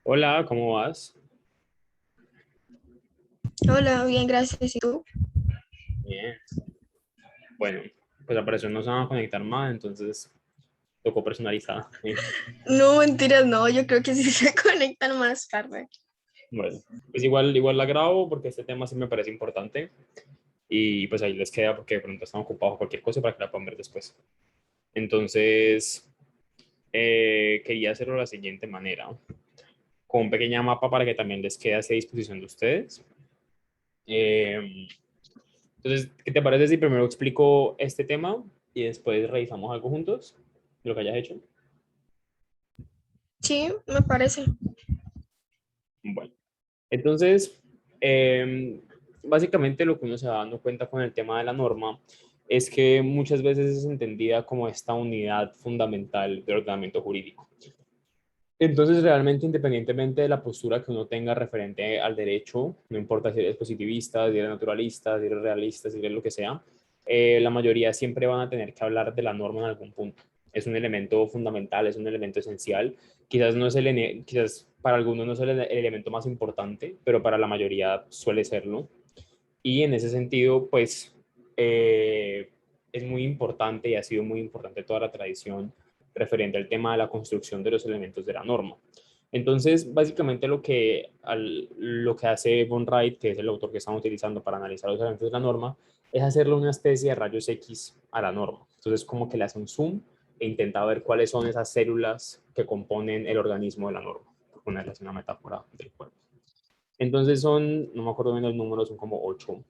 Hola, ¿cómo vas? Hola, bien, gracias. ¿Y tú? Bien. Bueno, pues al parecer no se van a conectar más, entonces tocó personalizada. No, mentiras, no, yo creo que sí se conectan más tarde. Bueno, pues igual la grabo porque este tema sí me parece importante y pues ahí les queda porque de pronto están ocupados o cualquier cosa para que la puedan ver después. Entonces, quería hacerlo de la siguiente manera, con un pequeño mapa para que también les quede a disposición de ustedes. Eh, entonces, ¿qué te parece si primero explico este tema y después revisamos algo juntos de lo que hayas hecho? Sí, me parece. Bueno. Entonces, básicamente lo que uno se va dando cuenta con el tema de la norma es que muchas veces es entendida como esta unidad fundamental del ordenamiento jurídico. Entonces, realmente, independientemente de la postura que uno tenga referente al derecho, no importa si eres positivista, si eres naturalista, si eres realista, si eres lo que sea, la mayoría siempre van a tener que hablar de la norma en algún punto. Es un elemento fundamental, es un elemento esencial. Quizás, no es quizás para algunos no es el elemento más importante, pero para la mayoría suele serlo. Y en ese sentido, pues eh, es muy importante y ha sido muy importante toda la tradición referente al tema de la construcción de los elementos de la norma. Entonces, básicamente lo que hace Von Wright, que es el autor que estamos utilizando para analizar los elementos de la norma, es hacerle una especie de rayos X a la norma. Entonces, como que le hace un zoom e intenta ver cuáles son esas células que componen el organismo de la norma, por ponerles una metáfora del cuerpo. Entonces no me acuerdo bien los números, son como 8.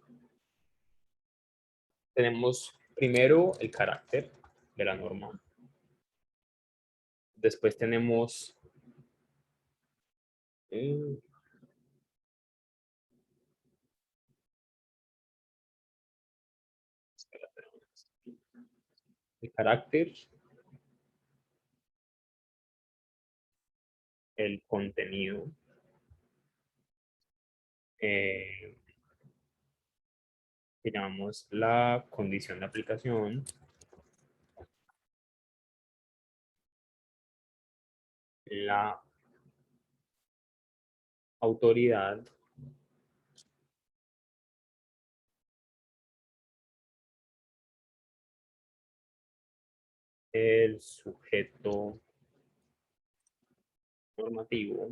Tenemos primero el carácter de la norma. Después tenemos eh, el carácter, el contenido, eh, que llamamos la condición de aplicación, la autoridad, el sujeto normativo,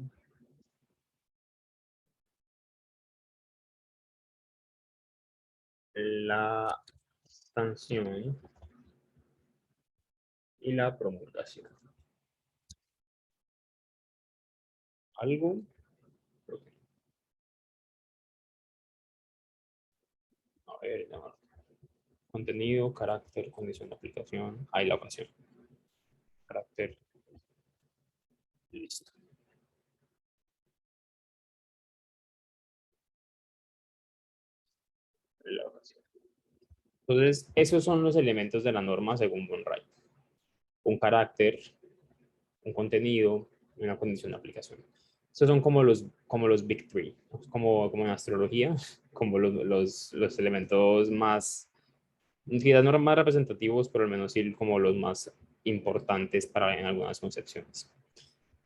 la sanción y la promulgación. Algo, a ver, no, contenido, carácter, condición de aplicación, hay la ocasión, carácter, listo, la ocasión. Entonces, esos son los elementos de la norma según Von Wright. Un carácter, un contenido y una condición de aplicación. Estos son como los Big Three, ¿no? Como en astrología, como los elementos más, quizás no más representativos, pero al menos sí como los más importantes para en algunas concepciones.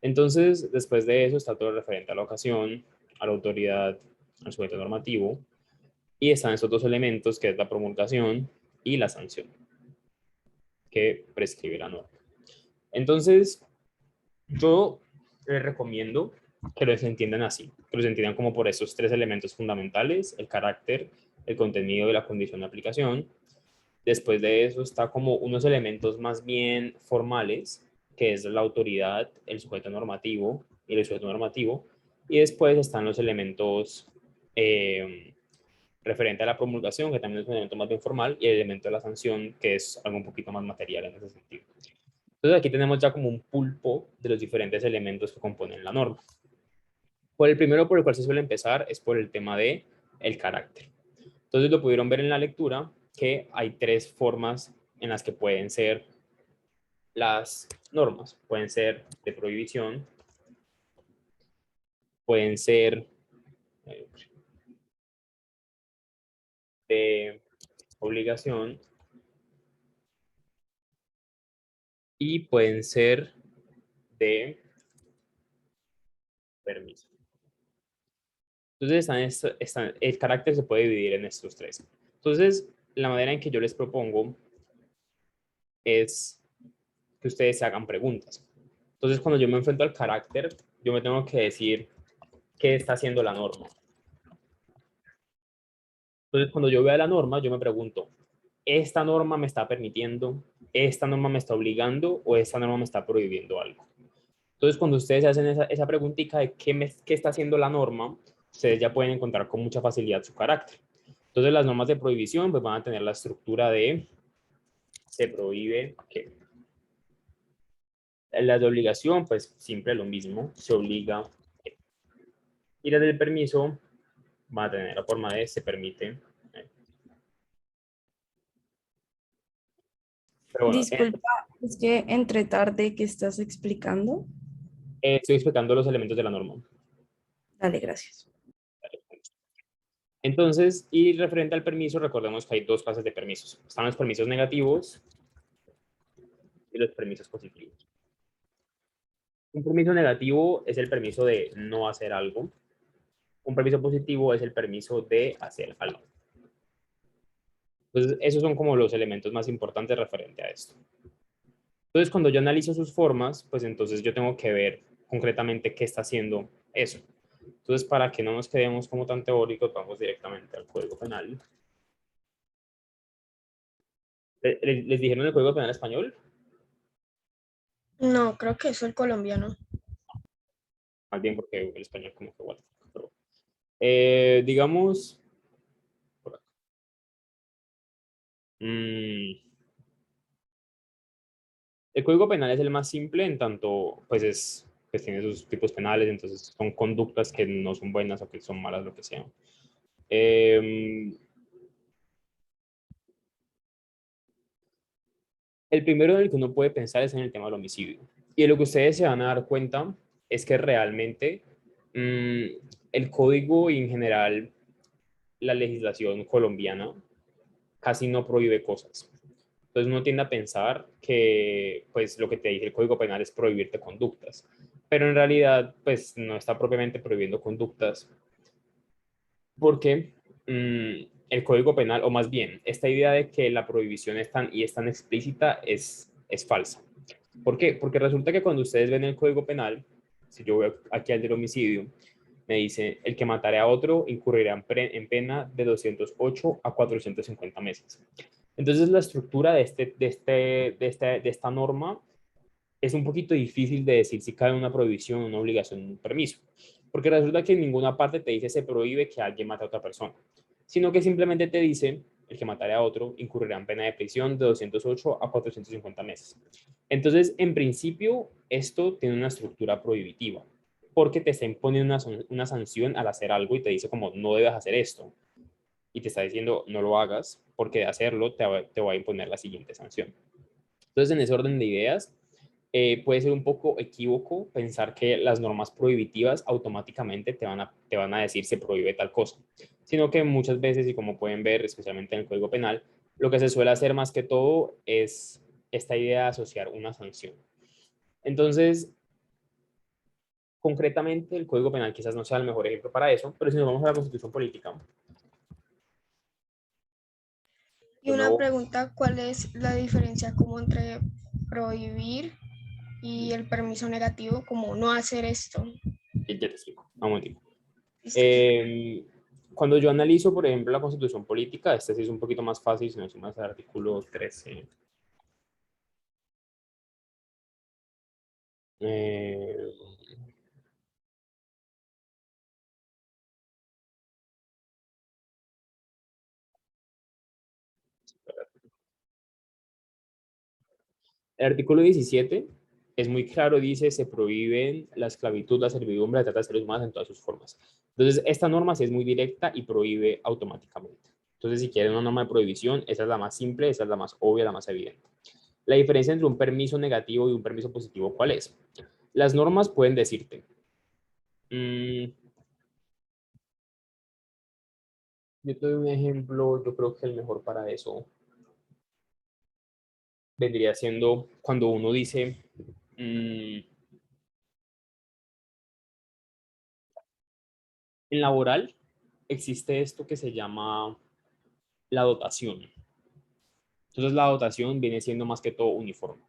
Entonces, después de eso está todo referente a la ocasión, a la autoridad, al sujeto normativo, y están esos dos elementos que es la promulgación y la sanción que prescribe la norma. Entonces, yo les recomiendo que los entiendan así, que los entiendan como por esos tres elementos fundamentales, el carácter, el contenido y la condición de aplicación. Después de eso está como unos elementos más bien formales, que es la autoridad, el sujeto normativo y el sujeto normativo. Y después están los elementos referente a la promulgación, que también es un elemento más bien formal, y el elemento de la sanción, que es algo un poquito más material en ese sentido. Entonces aquí tenemos ya como un pulpo de los diferentes elementos que componen la norma. Por el primero por el cual se suele empezar es por el tema de el carácter. Entonces lo pudieron ver en la lectura que hay tres formas en las que pueden ser las normas. Pueden ser de prohibición, pueden ser de obligación y pueden ser de permiso. Entonces, el carácter se puede dividir en estos tres. Entonces, la manera en que yo les propongo es que ustedes se hagan preguntas. Entonces, cuando yo me enfrento al carácter, yo me tengo que decir qué está haciendo la norma. Entonces, cuando yo vea la norma, yo me pregunto, ¿esta norma me está permitiendo? ¿Esta norma me está obligando? ¿O esta norma me está prohibiendo algo? Entonces, cuando ustedes hacen esa preguntita de qué está haciendo la norma, ustedes ya pueden encontrar con mucha facilidad su carácter. Entonces, las normas de prohibición pues, van a tener la estructura de se prohíbe que. Las de obligación, pues siempre lo mismo, se obliga. Y las del permiso van a tener la forma de se permite. Pero bueno, Disculpa, es que entre tarde que estás explicando. estoy explicando los elementos de la norma. Dale, gracias. Entonces, y referente al permiso, recordemos que hay dos clases de permisos. Están los permisos negativos y los permisos positivos. Un permiso negativo es el permiso de no hacer algo. Un permiso positivo es el permiso de hacer algo. Entonces, esos son como los elementos más importantes referente a esto. Entonces, cuando yo analizo sus formas, pues entonces yo tengo que ver concretamente qué está haciendo eso. Entonces, para que no nos quedemos como tan teóricos, vamos directamente al Código Penal. ¿Les dijeron el Código Penal español? No, creo que eso el colombiano. Más bien porque el español como que igual. Pero, digamos, por acá. El Código Penal es el más simple en tanto, pues tiene sus tipos penales, entonces son conductas que no son buenas o que son malas, lo que sea. El primero en el que uno puede pensar es en el tema del homicidio. Y de lo que ustedes se van a dar cuenta es que realmente el código y en general la legislación colombiana casi no prohíbe cosas. Entonces uno tiende a pensar que pues lo que te dice el Código Penal es prohibirte conductas, pero en realidad pues no está propiamente prohibiendo conductas porque el Código Penal, o más bien, esta idea de que la prohibición es tan explícita es falsa. ¿Por qué? Porque resulta que cuando ustedes ven el Código Penal, si yo veo aquí al del homicidio, me dice, el que matare a otro incurrirá en pena de 208 a 450 meses. Entonces, la estructura de esta norma es un poquito difícil de decir si cae una prohibición, una obligación, un permiso, porque resulta que en ninguna parte te dice se prohíbe que alguien mate a otra persona, sino que simplemente te dice el que matare a otro incurrirá en pena de prisión de 208 a 450 meses. Entonces, en principio, esto tiene una estructura prohibitiva, porque te está imponiendo una sanción al hacer algo y te dice como no debes hacer esto, y te está diciendo no lo hagas, porque de hacerlo te va a imponer la siguiente sanción. Entonces, en ese orden de ideas, puede ser un poco equívoco pensar que las normas prohibitivas automáticamente te van a decir se prohíbe tal cosa, sino que muchas veces, y como pueden ver, especialmente en el Código Penal, lo que se suele hacer más que todo es esta idea de asociar una sanción. Entonces, concretamente, el Código Penal quizás no sea el mejor ejemplo para eso, pero si nos vamos a la Constitución Política, Y de una nuevo, pregunta, ¿cuál es la diferencia como entre prohibir y el permiso negativo, como no hacer esto? ya te explico, un momentito. ¿Listo? Eh, Cuando yo analizo, por ejemplo, la Constitución Política, este sí es un poquito más fácil, si no sumas al artículo 13. Eh, el artículo 17 es muy claro, dice, se prohíben la esclavitud, la servidumbre, la trata de seres humanos en todas sus formas. Entonces, esta norma sí es muy directa y prohíbe automáticamente. Entonces, si quieren una norma de prohibición, esa es la más simple, esa es la más obvia, la más evidente. La diferencia entre un permiso negativo y un permiso positivo, ¿cuál es? Las normas pueden decirte, mmm, yo te doy un ejemplo, yo creo que el mejor para eso vendría siendo cuando uno dice, En laboral existe esto que se llama la dotación. Entonces la dotación viene siendo más que todo uniforme.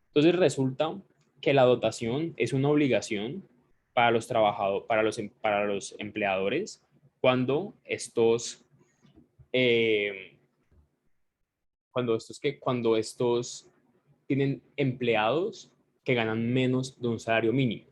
Entonces resulta que la dotación es una obligación para los trabajadores, para los empleadores cuando eh, cuando estos tienen empleados que ganan menos de un salario mínimo.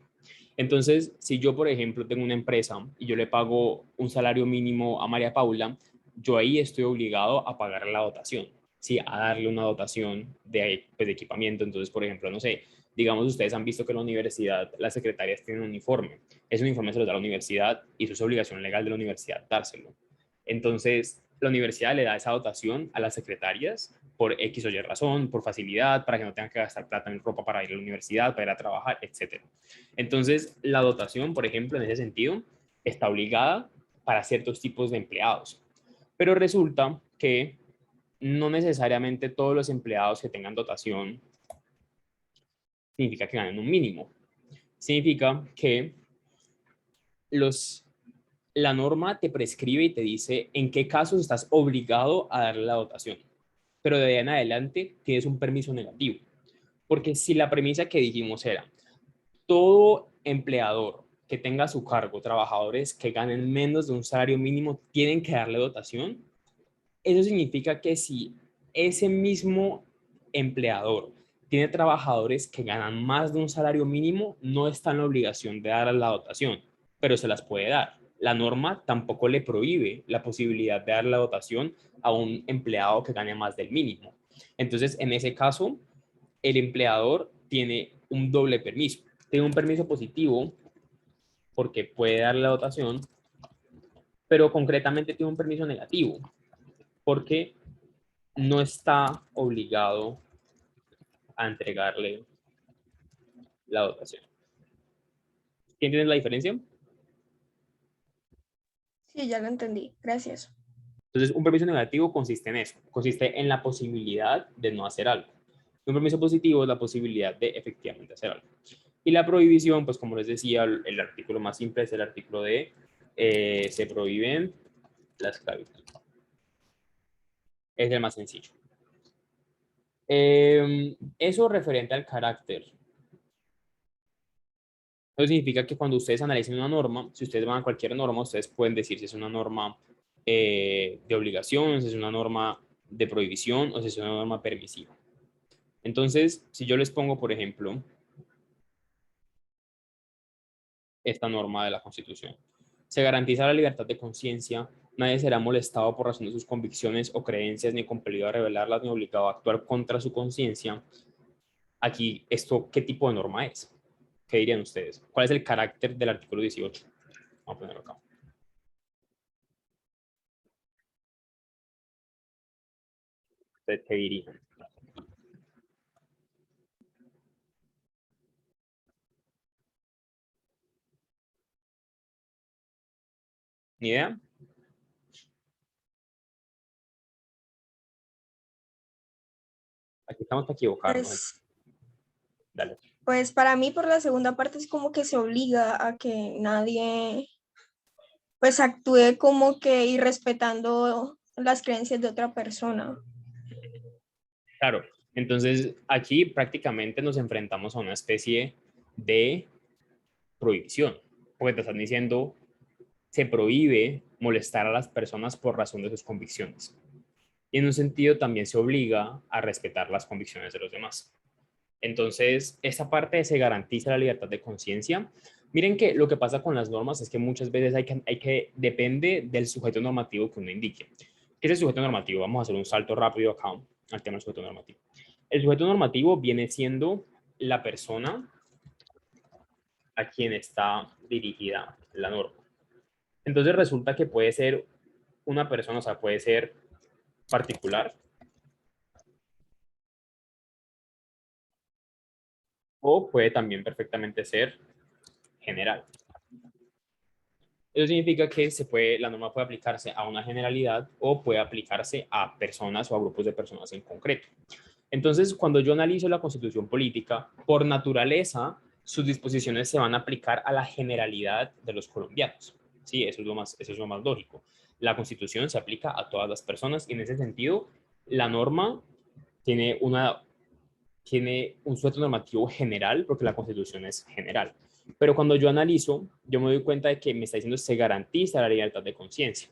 Entonces, si yo, por ejemplo, tengo una empresa y yo le pago un salario mínimo a María Paula, yo ahí estoy obligado a pagar la dotación, ¿sí? A darle una dotación pues, de equipamiento. Entonces, por ejemplo, no sé, digamos, ustedes han visto que en la universidad las secretarias tienen un uniforme. Ese uniforme se lo da la universidad y eso es obligación legal de la universidad dárselo. Entonces, la universidad le da esa dotación a las secretarias por X o Y razón, por facilidad, para que no tengan que gastar plata en ropa para ir a la universidad, para ir a trabajar, etc. Entonces, la dotación, por ejemplo, en ese sentido, está obligada para ciertos tipos de empleados. Pero resulta que no necesariamente todos los empleados que tengan dotación significa que ganen un mínimo. Significa que la norma te prescribe y te dice en qué casos estás obligado a darle la dotación. Pero de ahí en adelante tienes un permiso negativo. Porque si la premisa que dijimos era todo empleador que tenga a su cargo trabajadores que ganen menos de un salario mínimo tienen que darle dotación, eso significa que si ese mismo empleador tiene trabajadores que ganan más de un salario mínimo, no está en la obligación de dar la dotación, pero se las puede dar. La norma tampoco le prohíbe la posibilidad de dar la dotación a un empleado que gane más del mínimo. Entonces, en ese caso, el empleador tiene un doble permiso. Tiene un permiso positivo porque puede dar la dotación, pero concretamente tiene un permiso negativo porque no está obligado a entregarle la dotación. ¿Entiendes la diferencia? Sí, ya lo entendí. Gracias. Entonces, un permiso negativo consiste en eso, consiste en la posibilidad de no hacer algo. Un permiso positivo es la posibilidad de efectivamente hacer algo. Y la prohibición, pues como les decía, el artículo más simple es el artículo de se prohíben la esclavitud. Es el más sencillo. Eso referente al carácter. Eso significa que cuando ustedes analicen una norma, si ustedes van a cualquier norma, ustedes pueden decir si es una norma de obligación, si es una norma de prohibición o si es una norma permisiva. Entonces, si yo les pongo, por ejemplo, esta norma de la Constitución, se garantiza la libertad de conciencia, nadie será molestado por razón de sus convicciones o creencias, ni compelido a revelarlas, ni obligado a actuar contra su conciencia. Aquí, ¿qué tipo de norma es? ¿Qué dirían ustedes? ¿Cuál es el carácter del artículo 18? Vamos a ponerlo acá. ¿Ustedes qué dirían? ¿Ni idea? Aquí estamos para equivocarnos. Dale. Pues para mí por la segunda parte es como que se obliga a que nadie pues actúe como que irrespetando las creencias de otra persona. Claro, entonces aquí prácticamente nos enfrentamos a una especie de prohibición, porque te están diciendo, se prohíbe molestar a las personas por razón de sus convicciones. Y en un sentido también se obliga a respetar las convicciones de los demás. Entonces, esa parte se garantiza la libertad de conciencia. Miren que lo que pasa con las normas es que muchas veces depende del sujeto normativo que uno indique. ¿Qué es el sujeto normativo? Vamos a hacer un salto rápido acá al tema del sujeto normativo. El sujeto normativo viene siendo la persona a quien está dirigida la norma. Entonces resulta que puede ser una persona, o sea, puede ser particular o puede también perfectamente ser general. Eso significa que la norma puede aplicarse a una generalidad o puede aplicarse a personas o a grupos de personas en concreto. Entonces, cuando yo analizo la Constitución política, por naturaleza, sus disposiciones se van a aplicar a la generalidad de los colombianos. Sí, eso es lo más lógico. La Constitución se aplica a todas las personas y en ese sentido la norma tiene tiene un sujeto normativo general porque la Constitución es general. Pero cuando yo analizo, yo me doy cuenta de que me está diciendo se garantiza la libertad de conciencia.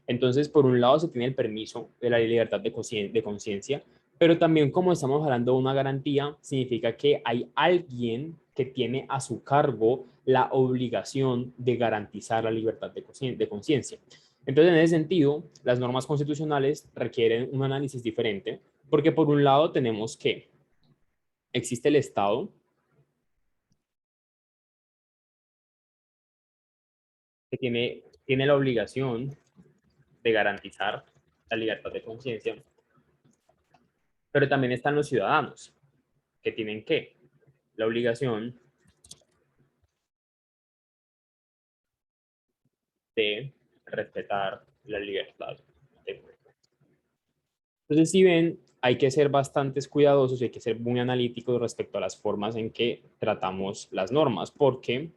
Entonces, por un lado se tiene el permiso de la libertad de conciencia, pero también como estamos hablando de una garantía, significa que hay alguien que tiene a su cargo la obligación de garantizar la libertad de conciencia. Entonces, en ese sentido, las normas constitucionales requieren un análisis diferente, porque por un lado tenemos que existe el Estado, que tiene la obligación de garantizar la libertad de conciencia, pero también están los ciudadanos, que tienen que la obligación de respetar la libertad de cuerpo. Entonces, si ven, hay que ser bastantes cuidadosos y hay que ser muy analíticos respecto a las formas en que tratamos las normas, porque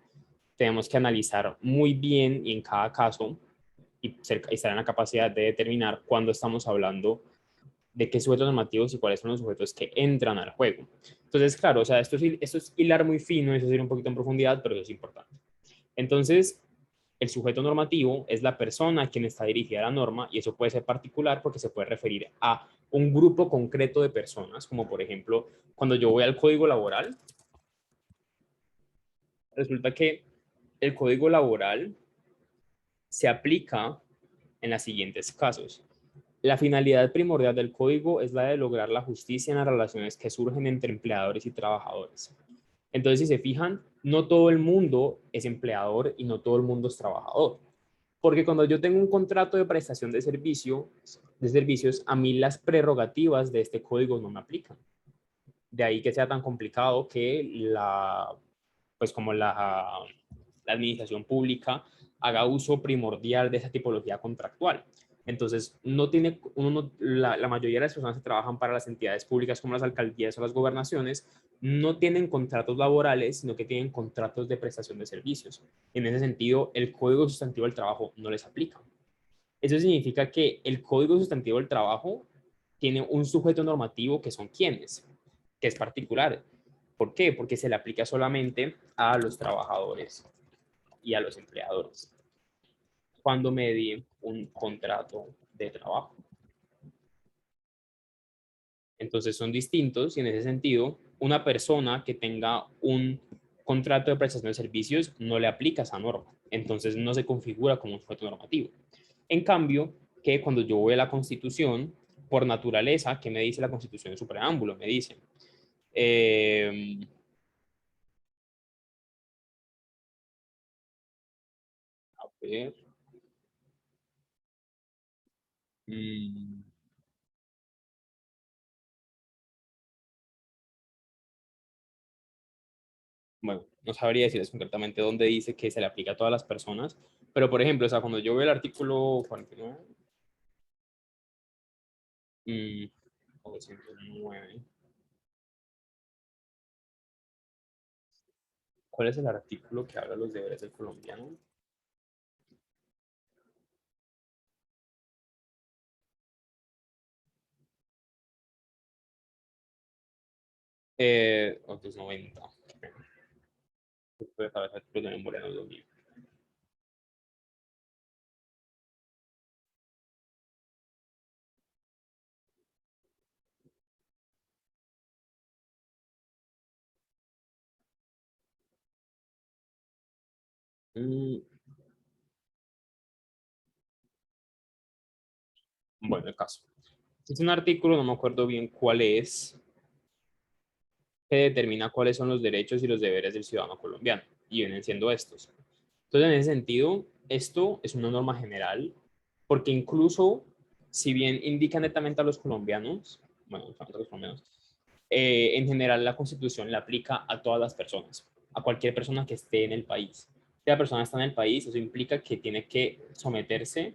tenemos que analizar muy bien y en cada caso y estar en la capacidad de determinar cuándo estamos hablando de qué sujetos normativos y cuáles son los sujetos que entran al juego. Entonces, claro, o sea, esto es hilar muy fino, eso es ir un poquito en profundidad, pero eso es importante. Entonces, el sujeto normativo es la persona a quien está dirigida la norma y eso puede ser particular porque se puede referir a un grupo concreto de personas, como por ejemplo, cuando yo voy al código laboral, resulta que el código laboral se aplica en los siguientes casos. La finalidad primordial del código es la de lograr la justicia en las relaciones que surgen entre empleadores y trabajadores. Entonces, si se fijan, no todo el mundo es empleador y no todo el mundo es trabajador. Porque cuando yo tengo un contrato de prestación de servicios, a mí las prerrogativas de este código no me aplican. De ahí que sea tan complicado que pues como la administración pública haga uso primordial de esa tipología contractual. Entonces, la mayoría de las personas que trabajan para las entidades públicas como las alcaldías o las gobernaciones no tienen contratos laborales, sino que tienen contratos de prestación de servicios. En ese sentido, el Código Sustantivo del Trabajo no les aplica. Eso significa que el Código Sustantivo del Trabajo tiene un sujeto normativo que son quienes, que es particular. ¿Por qué? Porque se le aplica solamente a los trabajadores y a los empleadores cuando medie un contrato de trabajo. Entonces son distintos y en ese sentido, una persona que tenga un contrato de prestación de servicios no le aplica esa norma. Entonces no se configura como un sujeto normativo. En cambio, que cuando yo voy a la Constitución, por naturaleza, ¿qué me dice la Constitución en su preámbulo? Me dice, a ver, mmm, bueno, no sabría decirles concretamente dónde dice que se le aplica a todas las personas, pero por ejemplo, o sea, cuando yo veo el artículo 49, 909, ¿cuál es el artículo que habla de los deberes del colombiano? Otros 90. Puede saber artículos de memoria, no lo digo. Bueno, el caso. Es un artículo, no me acuerdo bien cuál es, que determina cuáles son los derechos y los deberes del ciudadano colombiano, y vienen siendo estos. Entonces, en ese sentido, esto es una norma general, porque incluso, si bien indica netamente a los colombianos, bueno, a los colombianos, en general la Constitución la aplica a todas las personas, a cualquier persona que esté en el país. Si la persona está en el país, eso implica que tiene que someterse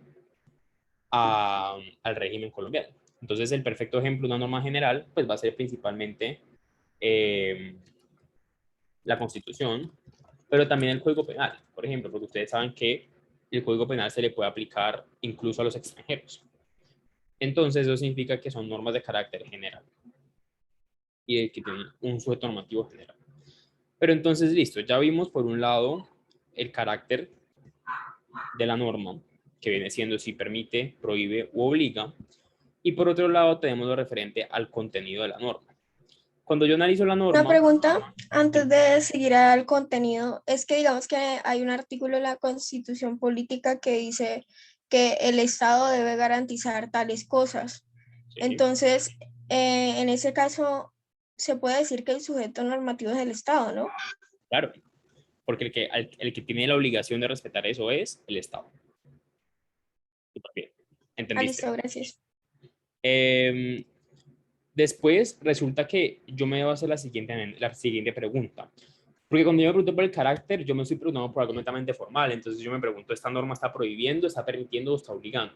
al régimen colombiano. Entonces, el perfecto ejemplo de una norma general, pues va a ser principalmente eh, la Constitución, pero también el Código Penal, por ejemplo, porque ustedes saben que el Código Penal se le puede aplicar incluso a los extranjeros. Entonces, eso significa que son normas de carácter general y que tienen un sujeto normativo general. Pero entonces, listo, ya vimos por un lado el carácter de la norma, que viene siendo si permite, prohíbe u obliga, y por otro lado tenemos lo referente al contenido de la norma. Cuando yo analizo la Una norma... pregunta antes de seguir al contenido, es que digamos que hay un artículo en la Constitución Política que dice que el Estado debe garantizar tales cosas. Sí, Entonces, en ese caso, se puede decir que el sujeto normativo es el Estado, ¿no? claro, porque el que tiene la obligación de respetar eso es el Estado. Súper bien. Ah, ¿Entendiste? listo, gracias. Después resulta que yo me debo hacer la siguiente pregunta. Porque cuando yo me pregunto por el carácter, yo me estoy preguntando por algo netamente formal. Entonces yo me pregunto, ¿esta norma está prohibiendo, está permitiendo o está obligando?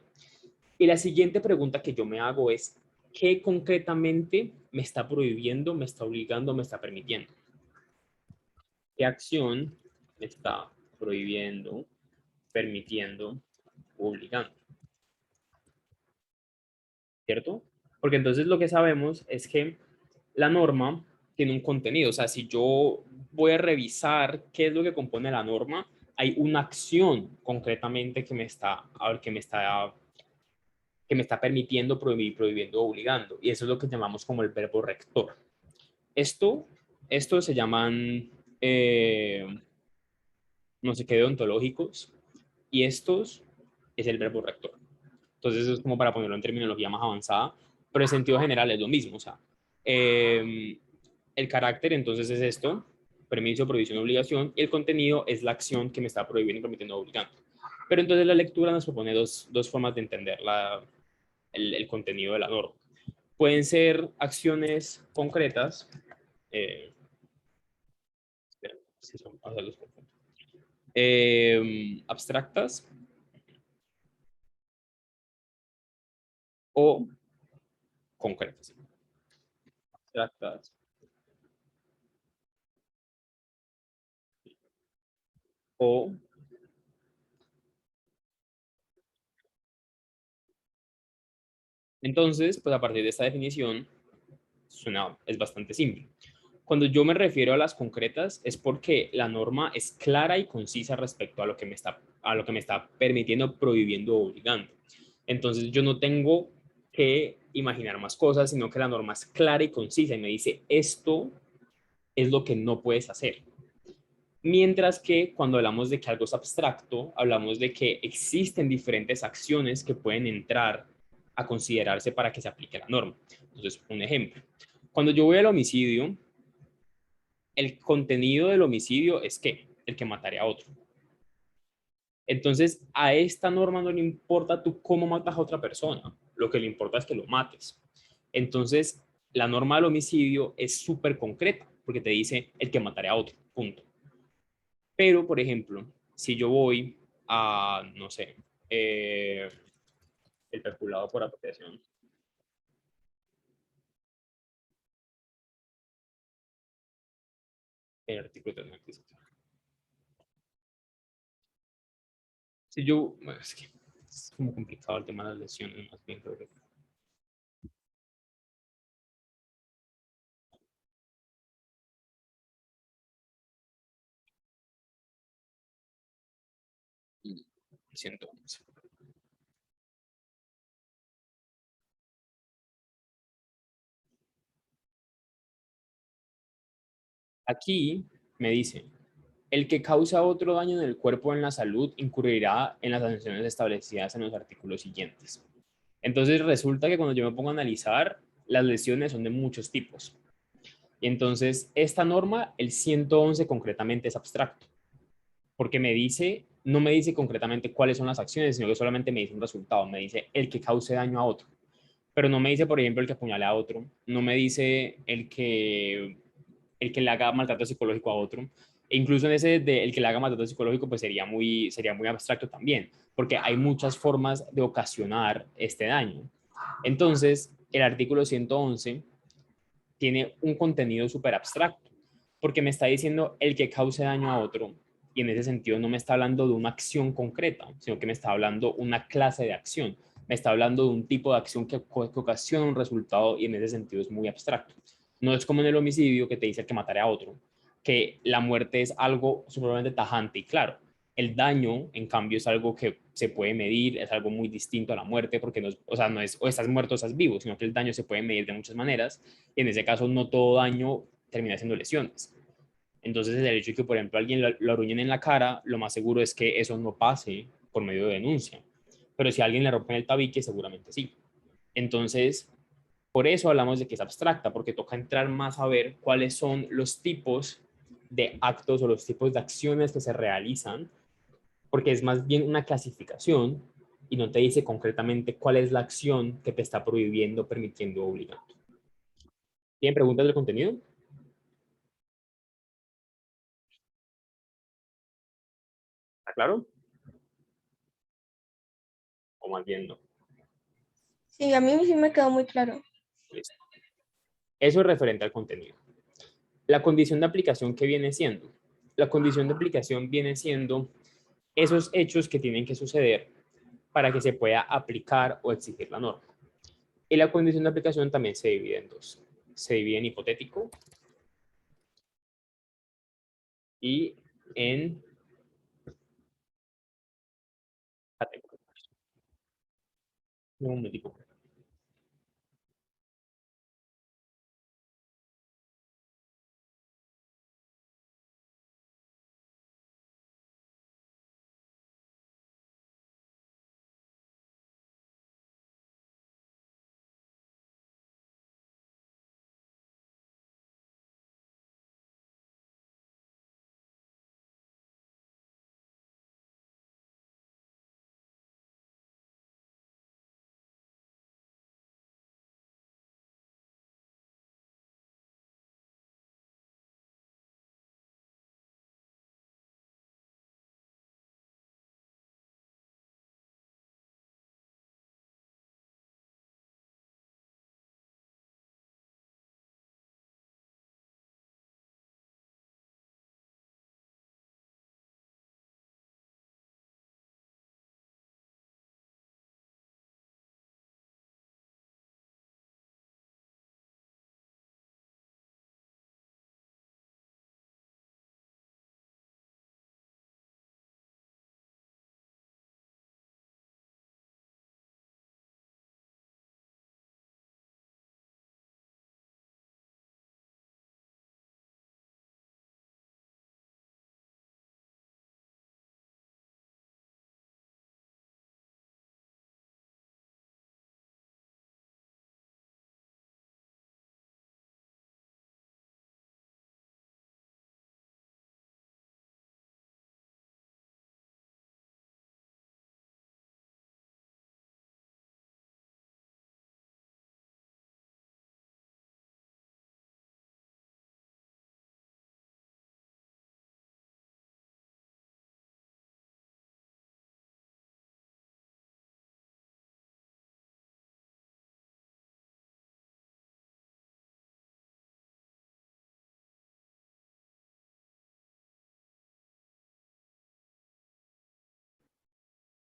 Y la siguiente pregunta que yo me hago es, ¿qué concretamente me está prohibiendo, me está obligando, me está permitiendo? ¿Qué acción me está prohibiendo, permitiendo o obligando? ¿Cierto? Porque entonces lo que sabemos es que la norma tiene un contenido. O sea, si yo voy a revisar qué es lo que compone la norma, hay una acción concretamente que me está permitiendo, prohibiendo o obligando. Y eso es lo que llamamos como el verbo rector. Esto se llaman no sé qué deontológicos, y estos es el verbo rector. Entonces eso es como para ponerlo en terminología más avanzada, pero en sentido general es lo mismo. O sea, el carácter entonces es esto, permiso, prohibición, obligación, y el contenido es la acción que me está prohibiendo, permitiendo, obligando. Pero entonces la lectura nos propone dos formas de entender el contenido de la norma. Pueden ser acciones concretas, si son, abstractas o concretas. Abstractas o entonces, pues a partir de esta definición, es bastante simple. Cuando yo me refiero a las concretas es porque la norma es clara y concisa respecto a lo que me está permitiendo, prohibiendo o obligando. Entonces yo no tengo que imaginar más cosas, sino que la norma es clara y concisa y me dice esto es lo que no puedes hacer. Mientras que cuando hablamos de que algo es abstracto, hablamos de que existen diferentes acciones que pueden entrar a considerarse para que se aplique la norma. Entonces, un ejemplo. Cuando yo voy al homicidio, el contenido del homicidio es ¿qué? El que mataría a otro. Entonces, a esta norma no le importa tú cómo matas a otra persona, lo que le importa es que lo mates. Entonces, la norma del homicidio es súper concreta, porque te dice el que mataría a otro, punto. Pero, por ejemplo, si yo voy a, no sé, el peculado por apropiación, el artículo 397. Si yo, bueno, es que es como complicado el tema de las lesiones, más bien creo que siento. Aquí me dice, el que causa otro daño en el cuerpo o en la salud incurrirá en las sanciones establecidas en los artículos siguientes. Entonces resulta que cuando yo me pongo a analizar, las lesiones son de muchos tipos. Y entonces esta norma, el 111 concretamente es abstracto, porque no me dice concretamente cuáles son las acciones, sino que solamente me dice un resultado, me dice el que cause daño a otro. Pero no me dice, por ejemplo, el que apuñale a otro, no me dice el que le haga maltrato psicológico a otro. E incluso en ese de el que le haga maltrato psicológico, pues sería muy abstracto también, porque hay muchas formas de ocasionar este daño. Entonces, el artículo 111 tiene un contenido súper abstracto, porque me está diciendo el que cause daño a otro y en ese sentido no me está hablando de una acción concreta, sino que me está hablando una clase de acción. Me está hablando de un tipo de acción que ocasiona un resultado y en ese sentido es muy abstracto. No es como en el homicidio que te dice que mataré a otro, que la muerte es algo supremamente tajante y claro. El daño, en cambio, es algo que se puede medir, es algo muy distinto a la muerte, porque no es, o sea, no es o estás muerto o estás vivo, sino que el daño se puede medir de muchas maneras y en ese caso no todo daño termina siendo lesiones. Entonces, el hecho de que, por ejemplo, alguien lo aruñen en la cara, lo más seguro es que eso no pase por medio de denuncia. Pero si a alguien le rompen el tabique, seguramente sí. Entonces, por eso hablamos de que es abstracta, porque toca entrar más a ver cuáles son los tipos de actos o los tipos de acciones que se realizan, porque es más bien una clasificación y no te dice concretamente cuál es la acción que te está prohibiendo, permitiendo o obligando. ¿Tienen preguntas del contenido? ¿Está claro? O más bien no. Sí, a mí sí me quedó muy claro. Listo. Eso es referente al contenido. La condición de aplicación, ¿qué viene siendo? La condición de aplicación viene siendo esos hechos que tienen que suceder para que se pueda aplicar o exigir la norma. Y la condición de aplicación también se divide en dos. Se divide en hipotético y en categórico. Un momentico.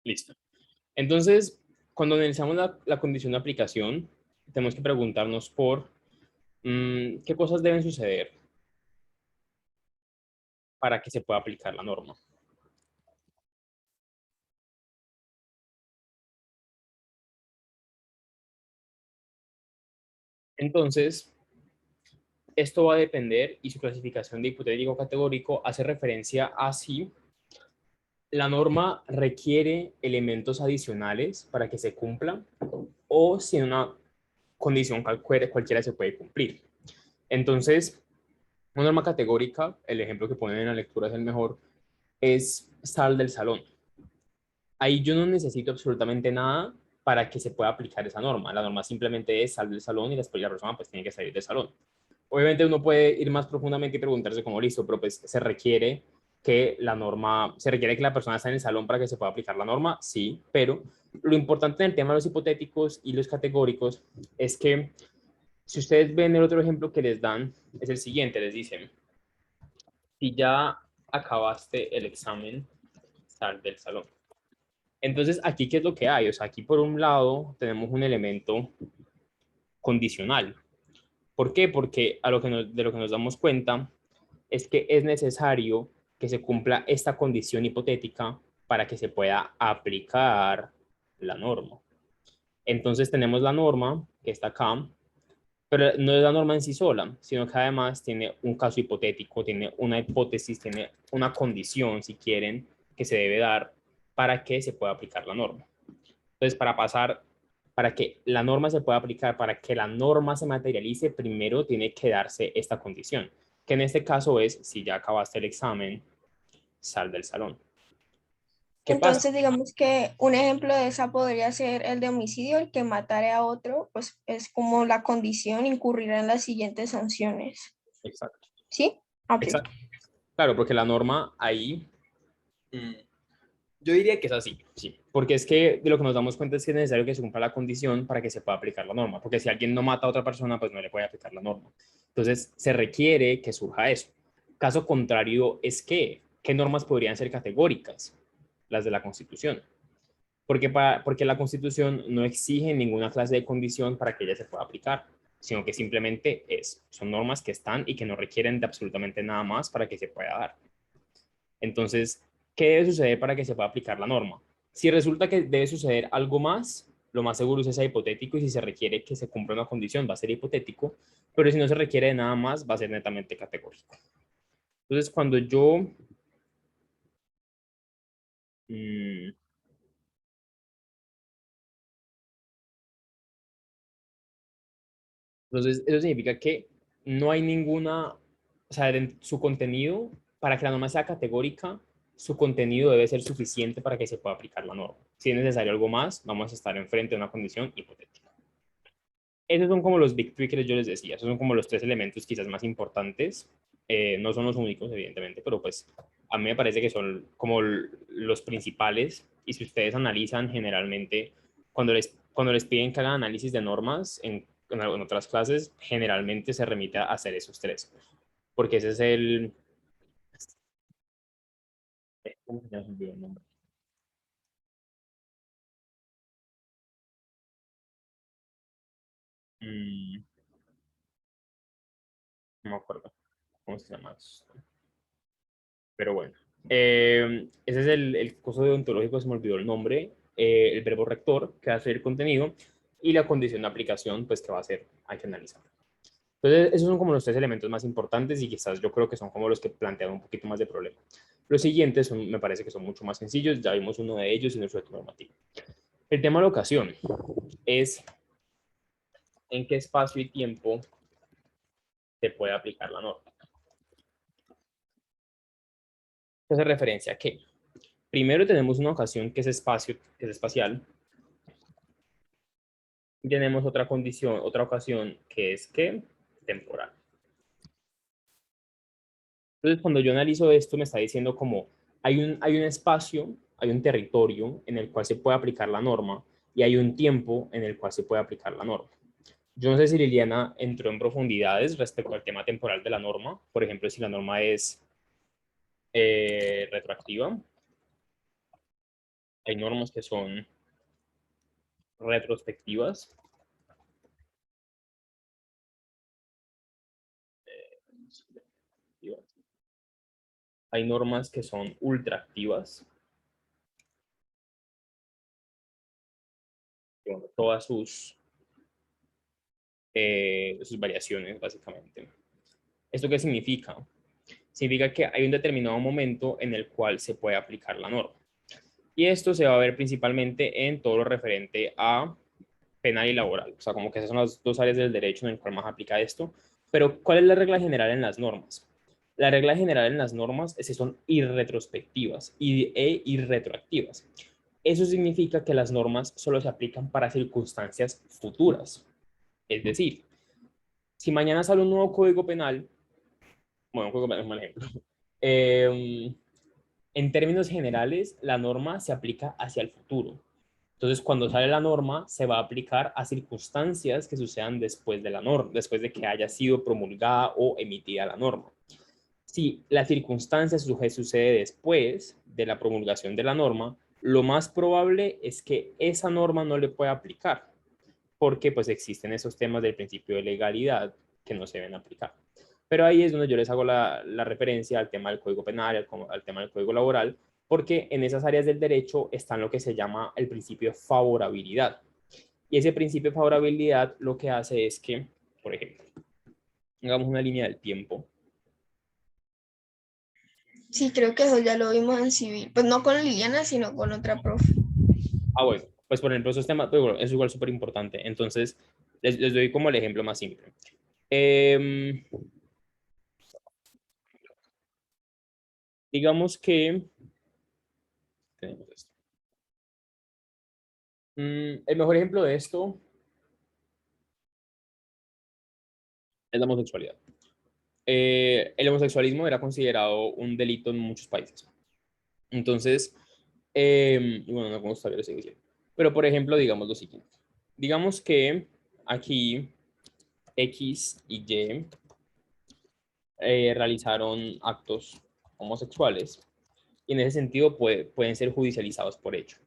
Listo. Entonces, cuando analizamos la condición de aplicación, tenemos que preguntarnos por qué cosas deben suceder para que se pueda aplicar la norma. Entonces, esto va a depender y su clasificación de hipotético categórico hace referencia a si la norma requiere elementos adicionales para que se cumpla o si una condición cualquiera se puede cumplir. Entonces, una norma categórica, el ejemplo que ponen en la lectura es el mejor, es sal del salón. Ahí yo no necesito absolutamente nada para que se pueda aplicar esa norma. La norma simplemente es sal del salón y después la persona pues tiene que salir del salón. Obviamente uno puede ir más profundamente y preguntarse cómo listo, pero pues se requiere que la norma, se requiere que la persona esté en el salón para que se pueda aplicar la norma, sí, pero lo importante en el tema de los hipotéticos y los categóricos es que si ustedes ven el otro ejemplo que les dan, es el siguiente, les dicen, si ya acabaste el examen, sal del salón. Entonces, aquí, ¿qué es lo que hay? O sea, aquí por un lado tenemos un elemento condicional. ¿Por qué? Porque de lo que nos damos cuenta es que es necesario que se cumpla esta condición hipotética para que se pueda aplicar la norma. Entonces tenemos la norma que está acá, pero no es la norma en sí sola, sino que además tiene un caso hipotético, tiene una hipótesis, tiene una condición, si quieren, que se debe dar para que se pueda aplicar la norma. Entonces, para que la norma se pueda aplicar, para que la norma se materialice, primero tiene que darse esta condición, que en este caso es, si ya acabaste el examen, sal del salón. ¿Qué pasa? Entonces, digamos que un ejemplo de esa podría ser el de homicidio, el que matare a otro, pues es como la condición, incurrirá en las siguientes sanciones. Exacto. ¿Sí? Ok. Exacto. Claro, porque la norma ahí, yo diría que es así, sí, porque es que de lo que nos damos cuenta es que es necesario que se cumpla la condición para que se pueda aplicar la norma, porque si alguien no mata a otra persona, pues no le puede aplicar la norma. Entonces, se requiere que surja eso. Caso contrario es que, ¿qué normas podrían ser categóricas? Las de la Constitución. Porque la Constitución no exige ninguna clase de condición para que ella se pueda aplicar, sino que simplemente son normas que están y que no requieren de absolutamente nada más para que se pueda dar. Entonces, ¿qué debe suceder para que se pueda aplicar la norma? Si resulta que debe suceder algo más, lo más seguro es que sea hipotético, y si se requiere que se cumpla una condición, va a ser hipotético, pero si no se requiere de nada más, va a ser netamente categórico. Entonces, cuando yo... entonces, eso significa que no hay ninguna, o sea, su contenido, para que la norma sea categórica, su contenido debe ser suficiente para que se pueda aplicar la norma. Si es necesario algo más, vamos a estar enfrente de una condición hipotética. Esos son como los big three que yo les decía, esos son como los tres elementos quizás más importantes. No son los únicos, evidentemente, pero pues a mí me parece que son como los principales. Y si ustedes analizan generalmente, cuando les piden que hagan análisis de normas en otras clases, generalmente se remite a hacer esos tres, porque ese es el... ¿Cómo se llama el nombre? Mm, no me acuerdo cómo se llama eso. Pero bueno, ese es el curso deontológico, se me olvidó el nombre, el verbo rector, que va a ser el contenido, y la condición de aplicación, pues que va a ser, hay que analizar. Entonces, esos son como los tres elementos más importantes y quizás yo creo que son como los que plantean un poquito más de problema. Los siguientes me parece que son mucho más sencillos, ya vimos uno de ellos en el sujeto normativo. El tema de la ocasión es en qué espacio y tiempo se puede aplicar la norma. Entonces, referencia a qué. Primero tenemos una ocasión que es espacio, que es espacial. Y tenemos otra condición, otra ocasión que es que temporal. Entonces, cuando yo analizo esto, me está diciendo como hay un espacio, hay un territorio en el cual se puede aplicar la norma y hay un tiempo en el cual se puede aplicar la norma. Yo no sé si Liliana entró en profundidades respecto al tema temporal de la norma. Por ejemplo, si la norma es retroactiva. Hay normas que son retrospectivas. Hay normas que son ultraactivas. Todas sus variaciones, básicamente. ¿Esto qué significa? Significa que hay un determinado momento en el cual se puede aplicar la norma. Y esto se va a ver principalmente en todo lo referente a penal y laboral. O sea, como que esas son las dos áreas del derecho en el cual más aplica esto. Pero, ¿cuál es la regla general en las normas? La regla general en las normas es que son irretrospectivas e irretroactivas. Eso significa que las normas solo se aplican para circunstancias futuras. Es decir, si mañana sale un nuevo código penal, bueno, un código penal es un mal ejemplo, eh, en términos generales, la norma se aplica hacia el futuro. Entonces, cuando sale la norma, se va a aplicar a circunstancias que sucedan después de la norma, después de que haya sido promulgada o emitida la norma. si la circunstancia sucede después de la promulgación de la norma, lo más probable es que esa norma no le pueda aplicar, porque pues existen esos temas del principio de legalidad que no se deben aplicar. Pero ahí es donde yo les hago la referencia al tema del Código Penal, al tema del Código Laboral, porque en esas áreas del derecho están lo que se llama el principio de favorabilidad. Y ese principio de favorabilidad lo que hace es que, por ejemplo, hagamos una línea del tiempo. Sí, creo que eso ya lo vimos en civil. Pues no con Liliana, sino con otra profe. Bueno, pues por ejemplo, esos temas, pero bueno, es igual súper importante. Entonces, les doy como el ejemplo más simple. Digamos que tenemos esto. El mejor ejemplo de esto es la homosexualidad. El homosexualismo era considerado un delito en muchos países. Entonces, y bueno, no como todavía lo sigue siendo. Pero, por ejemplo, digamos lo siguiente. Digamos que aquí X y Y realizaron actos homosexuales y en ese sentido pueden ser judicializados por ello.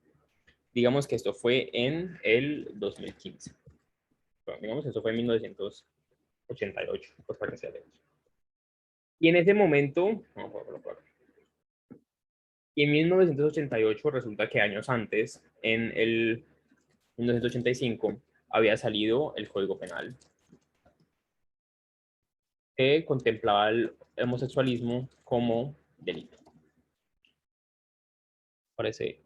Digamos que esto fue en el 2015. Bueno, digamos que esto fue en 1988, pues para que sea lejos. Y en ese momento, y en 1988 resulta que años antes, en el 1985, había salido el Código Penal que contemplaba el homosexualismo como delito. Parece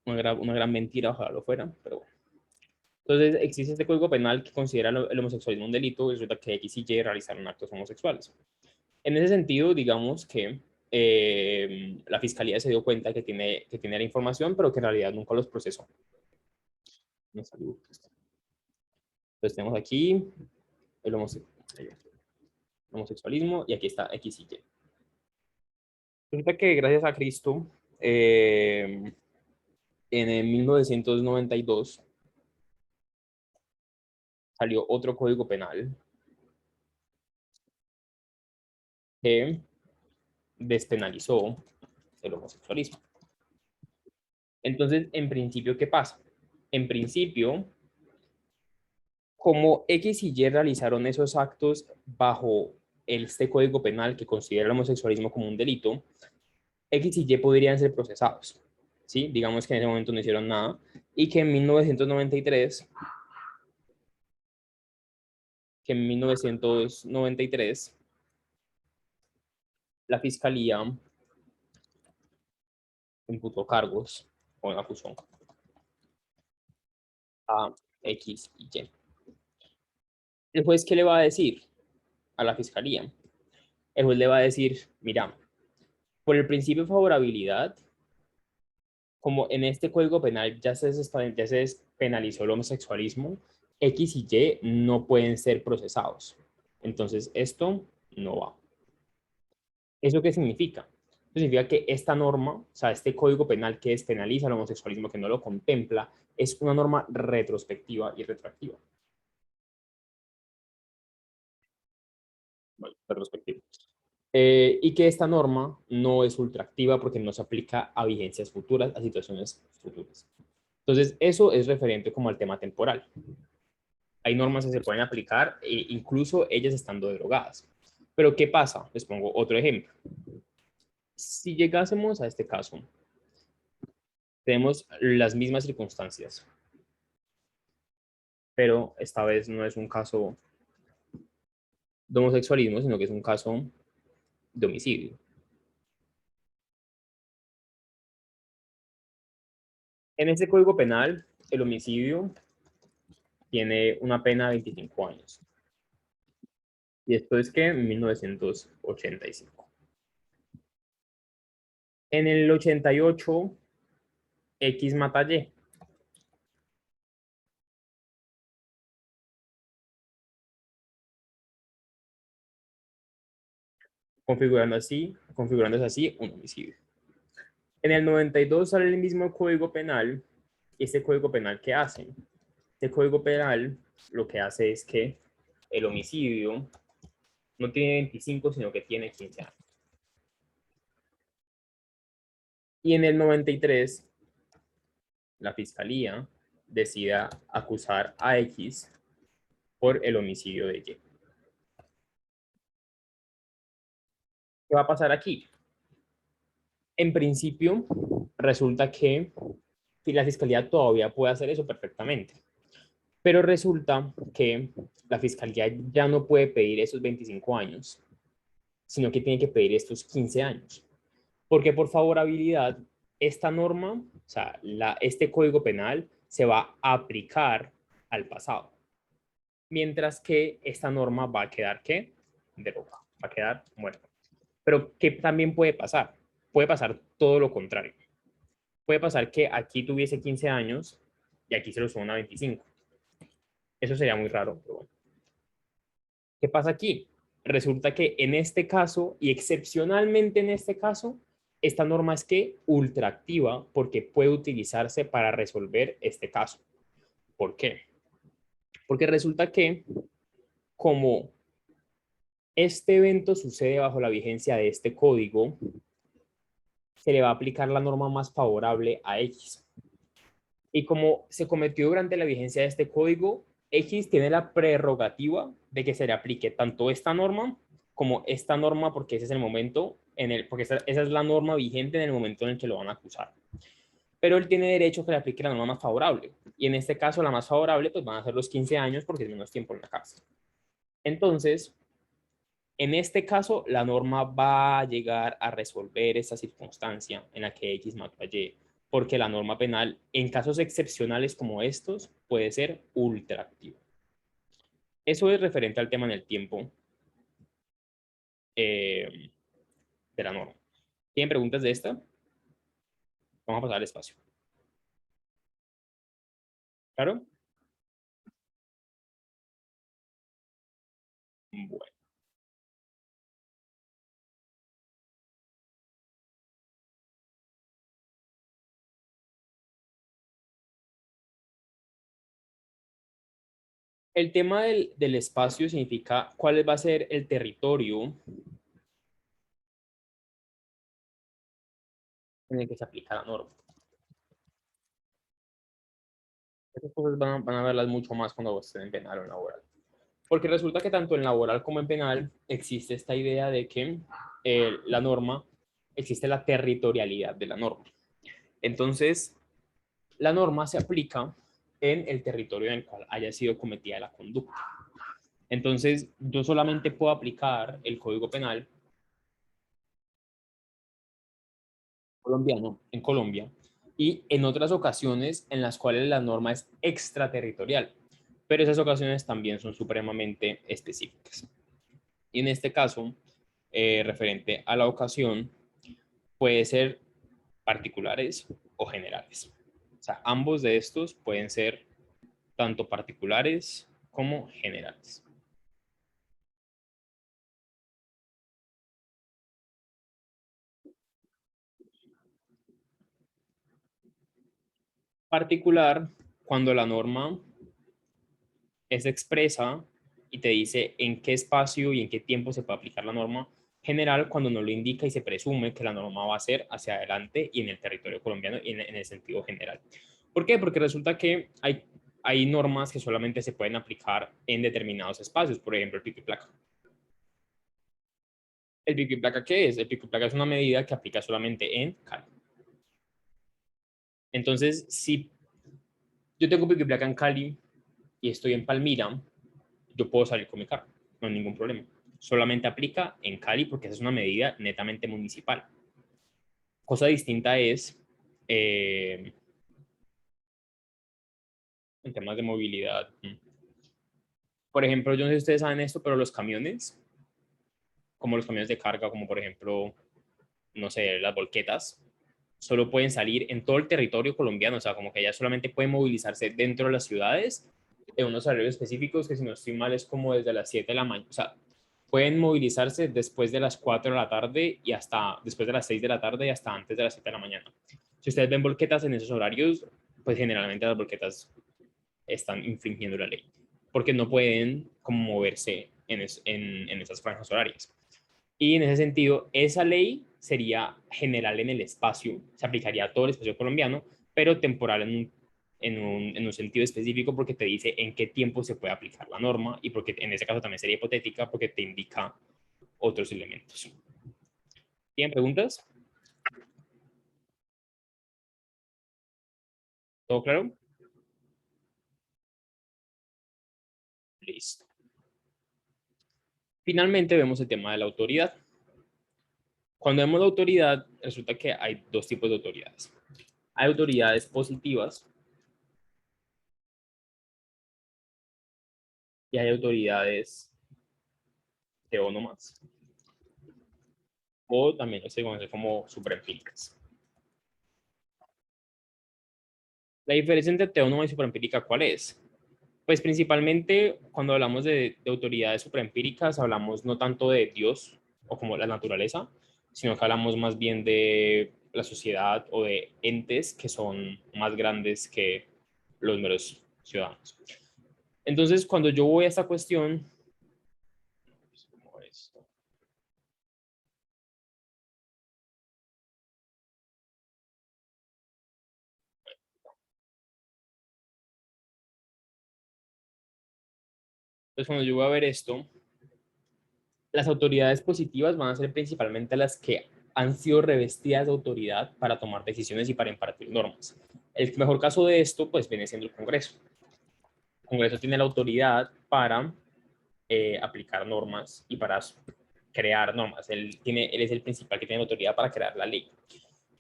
una gran mentira, ojalá lo fuera, pero bueno. Entonces, existe este Código Penal que considera el homosexualismo un delito y resulta que X y Y realizaron actos homosexuales. En ese sentido, digamos que la Fiscalía se dio cuenta que tiene la información, pero que en realidad nunca los procesó. Entonces tenemos aquí el homosexualismo y aquí está X y Y. Resulta que gracias a Cristo, en el 1992 salió otro código penal que despenalizó el homosexualismo. Entonces, en principio, ¿qué pasa? En principio, como X y Y realizaron esos actos bajo este código penal que considera el homosexualismo como un delito, X y Y podrían ser procesados. ¿Sí? Digamos que en ese momento no hicieron nada y que en 1993 la fiscalía imputó cargos o acusó a X y Y. ¿El juez qué le va a decir a la fiscalía? El juez le va a decir, mira, por el principio de favorabilidad, como en este código penal ya se despenalizó el homosexualismo, X y Y no pueden ser procesados. Entonces, esto no va. ¿Eso qué significa? Eso significa que esta norma, o sea, este código penal que despenaliza el homosexualismo, que no lo contempla, es una norma retrospectiva y retroactiva. Bueno, retrospectiva. Y que esta norma no es ultraactiva porque no se aplica a vigencias futuras, a situaciones futuras. Entonces, eso es referente como al tema temporal. Hay normas que se pueden aplicar, incluso ellas estando derogadas. Pero, ¿qué pasa? Les pongo otro ejemplo. Si llegásemos a este caso, tenemos las mismas circunstancias, pero esta vez no es un caso de homosexualismo, sino que es un caso de homicidio. En este código penal, el homicidio tiene una pena de 25 años. Y esto es que en 1985. En el 88, X mata Y. Configurándose así un homicidio. En el 92 sale el mismo código penal. ¿Y este código penal qué hace? Este código penal lo que hace es que el homicidio no tiene 25, sino que tiene 15 años. Y en el 93, la fiscalía decida acusar a X por el homicidio de Y. ¿Qué va a pasar aquí? En principio, resulta que la fiscalía todavía puede hacer eso perfectamente, pero resulta que la fiscalía ya no puede pedir esos 25 años, sino que tiene que pedir estos 15 años. Porque por favorabilidad, esta norma, o sea, este código penal se va a aplicar al pasado, mientras que esta norma va a quedar, ¿qué? Derogada, va a quedar muerta. Pero, ¿qué también puede pasar? Puede pasar todo lo contrario. Puede pasar que aquí tuviese 15 años y aquí se lo suban a 25. Eso sería muy raro, pero bueno. ¿Qué pasa aquí? Resulta que en este caso, y excepcionalmente en este caso, esta norma es que ultraactiva porque puede utilizarse para resolver este caso. ¿Por qué? Porque resulta que como este evento sucede bajo la vigencia de este código, se le va a aplicar la norma más favorable a X. Y como se cometió durante la vigencia de este código, X tiene la prerrogativa de que se le aplique tanto esta norma como esta norma, porque ese es el momento porque esa es la norma vigente en el momento en el que lo van a acusar. Pero él tiene derecho a que le aplique la norma más favorable. Y en este caso, la más favorable, pues van a ser los 15 años porque es menos tiempo en la cárcel. Entonces, en este caso, la norma va a llegar a resolver esa circunstancia en la que X mató a Y, porque la norma penal, en casos excepcionales como estos, puede ser ultra activa. Eso es referente al tema en el tiempo de la norma. ¿Tienen preguntas de esta? Vamos a pasar al espacio. ¿Claro? Bueno. El tema del espacio significa cuál va a ser el territorio en el que se aplica la norma. Esas cosas van a verlas mucho más cuando estén en penal o en laboral. Porque resulta que tanto en laboral como en penal existe esta idea de que la norma, existe la territorialidad de la norma. Entonces, la norma se aplica en el territorio en el cual haya sido cometida la conducta. Entonces, yo solamente puedo aplicar el Código Penal colombiano en Colombia y en otras ocasiones en las cuales la norma es extraterritorial, pero esas ocasiones también son supremamente específicas. Y en este caso, referente a la ocasión, puede ser particulares o generales. O sea, ambos de estos pueden ser tanto particulares como generales. Particular, cuando la norma es expresa y te dice en qué espacio y en qué tiempo se puede aplicar la norma. General, cuando no lo indica y se presume que la norma va a ser hacia adelante y en el territorio colombiano y en el sentido general. ¿Por qué? Porque resulta que hay normas que solamente se pueden aplicar en determinados espacios, por ejemplo, el pico y placa. ¿El pico y placa qué es? El pico y placa es una medida que aplica solamente en Cali. Entonces, si yo tengo pico y placa en Cali y estoy en Palmira, yo puedo salir con mi carro, no hay ningún problema. Solamente aplica en Cali porque esa es una medida netamente municipal. Cosa distinta es en temas de movilidad. Por ejemplo, yo no sé si ustedes saben esto, pero los camiones, como los camiones de carga, como por ejemplo, no sé, las volquetas, solo pueden salir en todo el territorio colombiano, o sea, como que ya solamente pueden movilizarse dentro de las ciudades en unos horarios específicos que si no estoy mal es como desde las 7 de la mañana, o sea, pueden movilizarse después de las 4 de la tarde y hasta después de las 6 de la tarde y hasta antes de las 7 de la mañana. Si ustedes ven volquetas en esos horarios, pues generalmente las volquetas están infringiendo la ley, porque no pueden como moverse en esas franjas horarias. Y en ese sentido, esa ley sería general en el espacio, se aplicaría a todo el espacio colombiano, pero temporal en un sentido específico porque te dice en qué tiempo se puede aplicar la norma y porque en ese caso también sería hipotética porque te indica otros elementos. ¿Tienen preguntas? ¿Todo claro? Listo. Finalmente vemos el tema de la autoridad. Cuando vemos la autoridad, resulta que hay dos tipos de autoridades. Hay autoridades positivas y hay autoridades teónomas, o también se conoce como supraempíricas. La diferencia entre teónoma y supraempírica, ¿cuál es? Pues principalmente cuando hablamos de autoridades supraempíricas, hablamos no tanto de Dios o como la naturaleza, sino que hablamos más bien de la sociedad o de entes que son más grandes que los meros ciudadanos. Entonces, cuando yo voy a esta cuestión, entonces cuando yo voy a ver esto, las autoridades positivas van a ser principalmente las que han sido revestidas de autoridad para tomar decisiones y para impartir normas. El mejor caso de esto, pues, viene siendo el Congreso. El Congreso tiene la autoridad para aplicar normas y para crear normas. Él es el principal que tiene la autoridad para crear la ley.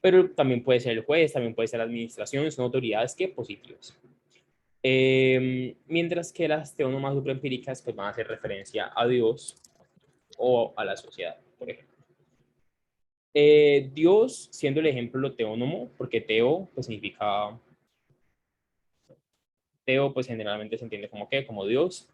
Pero también puede ser el juez, también puede ser la administración, son autoridades que positivas. Mientras que las teónomas supraempíricas pues van a hacer referencia a Dios o a la sociedad, por ejemplo. Dios siendo el ejemplo teónomo, porque teo pues significa, teo pues generalmente se entiende como qué, como Dios,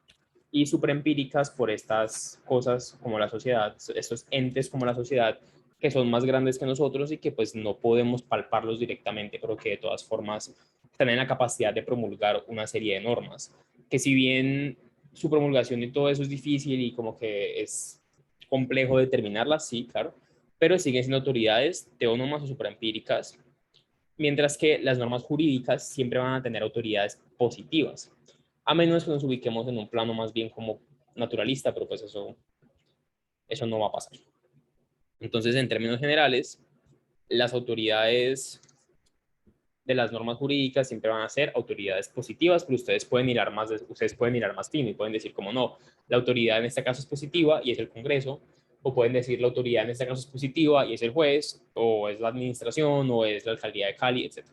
y supraempíricas por estas cosas como la sociedad, estos entes como la sociedad que son más grandes que nosotros y que pues no podemos palparlos directamente, pero que de todas formas están en la capacidad de promulgar una serie de normas, que si bien su promulgación y todo eso es difícil y como que es complejo determinarlas, sí, claro, pero siguen siendo autoridades teónomas o supraempíricas, mientras que las normas jurídicas siempre van a tener autoridades positivas, a menos que nos ubiquemos en un plano más bien como naturalista, pero pues eso no va a pasar. Entonces, en términos generales, las autoridades de las normas jurídicas siempre van a ser autoridades positivas, pero ustedes pueden mirar más fino y pueden decir como no, la autoridad en este caso es positiva y es el Congreso, o pueden decir la autoridad en este caso es positiva y es el juez, o es la administración, o es la alcaldía de Cali, etc.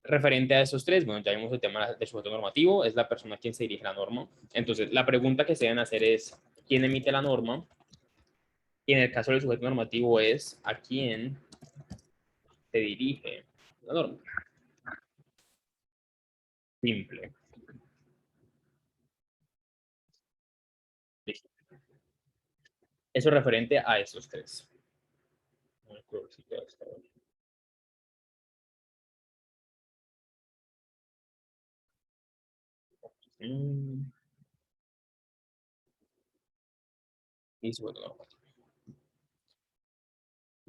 Referente a esos tres, bueno, ya vimos el tema del sujeto normativo, es la persona a quien se dirige la norma. Entonces, la pregunta que se deben hacer es, ¿quién emite la norma? Y en el caso del sujeto normativo es, ¿a quién se dirige la norma? Simple. Listo. Eso es referente a esos tres. Y sujeto normativo.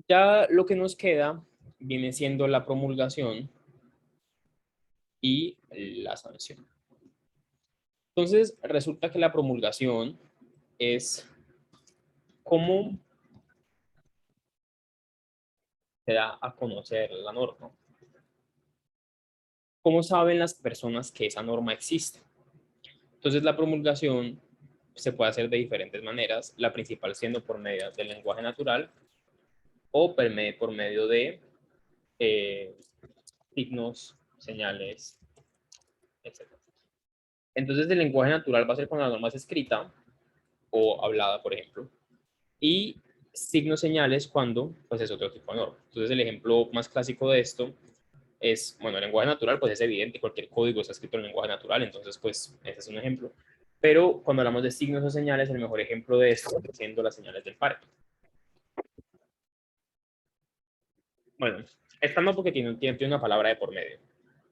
Ya lo que nos queda viene siendo la promulgación y la sanción. Entonces, resulta que la promulgación es cómo se da a conocer la norma. ¿Cómo saben las personas que esa norma existe? Entonces, la promulgación se puede hacer de diferentes maneras, la principal siendo por medio del lenguaje natural o por medio de eh, signos, señales, etc. Entonces, el lenguaje natural va a ser cuando la norma es escrita o hablada, por ejemplo, y signos señales cuando pues es otro tipo de norma. Entonces, el ejemplo más clásico de esto es, bueno, el lenguaje natural pues es evidente, cualquier código está escrito en lenguaje natural, entonces pues ese es un ejemplo. Pero cuando hablamos de signos o señales, el mejor ejemplo de esto siendo las señales del parque. Bueno, esta no porque tiene una palabra de por medio,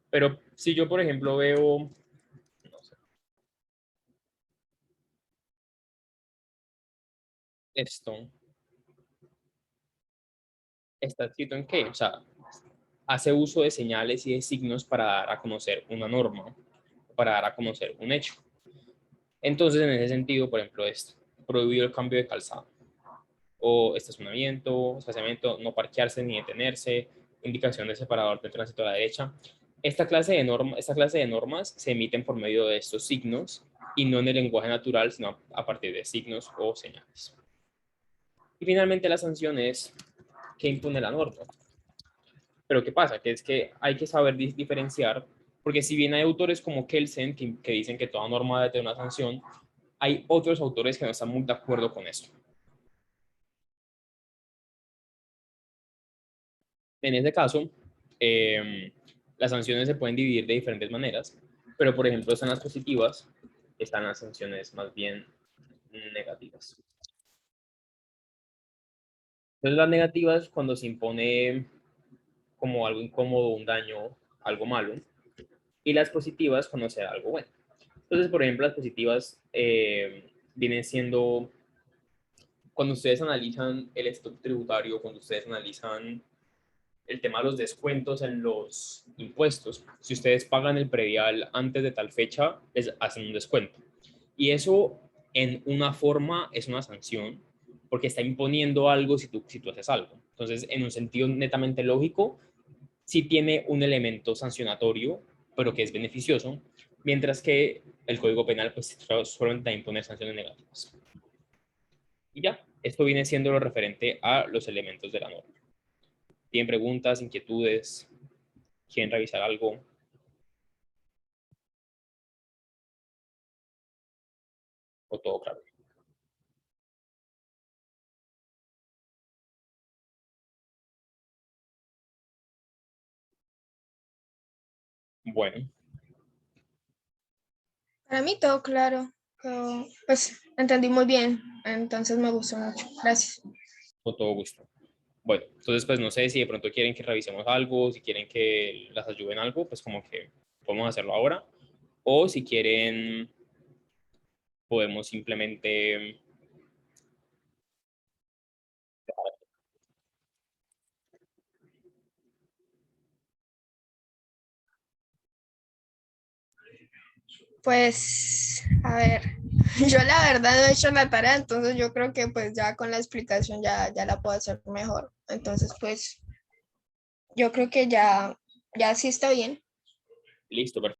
pero si yo por ejemplo veo, no sé, esto, está escrito en qué, o sea, hace uso de señales y de signos para dar a conocer una norma, para dar a conocer un hecho. Entonces, en ese sentido, por ejemplo, esto, prohibido el cambio de calzado, o estacionamiento, espaciamiento, no parquearse ni detenerse, indicación de separador del tránsito a la derecha. Esta clase de normas se emiten por medio de estos signos y no en el lenguaje natural, sino a partir de signos o señales. Y finalmente la sanción es que impone la norma. Pero ¿qué pasa? Que es que hay que saber diferenciar, porque si bien hay autores como Kelsen que dicen que toda norma debe tener una sanción, hay otros autores que no están muy de acuerdo con esto. En este caso, las sanciones se pueden dividir de diferentes maneras, pero por ejemplo están las positivas, están las sanciones más bien negativas. Entonces las negativas cuando se impone como algo incómodo, un daño, algo malo, y las positivas cuando se da algo bueno. Entonces, por ejemplo, las positivas vienen siendo cuando ustedes analizan el stock tributario, cuando ustedes analizan el tema de los descuentos en los impuestos. Si ustedes pagan el predial antes de tal fecha, les hacen un descuento. Y eso en una forma es una sanción, porque está imponiendo algo si tú haces algo. Entonces, en un sentido netamente lógico, sí tiene un elemento sancionatorio, pero que es beneficioso, mientras que el Código Penal pues solamente impone sanciones negativas. Y ya, esto viene siendo lo referente a los elementos de la norma. ¿Tienen preguntas, inquietudes? ¿Quieren revisar algo? ¿O todo claro? Bueno, Para mí todo claro, pues entendí muy bien, entonces me gustó mucho. Gracias. con todo gusto. Bueno, entonces pues no sé si de pronto quieren que revisemos algo, si quieren que las ayuden algo, pues como que podemos hacerlo ahora. O si quieren, podemos simplemente... Pues, a ver, yo la verdad no he hecho la tarea, entonces yo creo que pues ya con la explicación ya la puedo hacer mejor. Entonces, pues, yo creo que ya sí está bien. Listo, perfecto.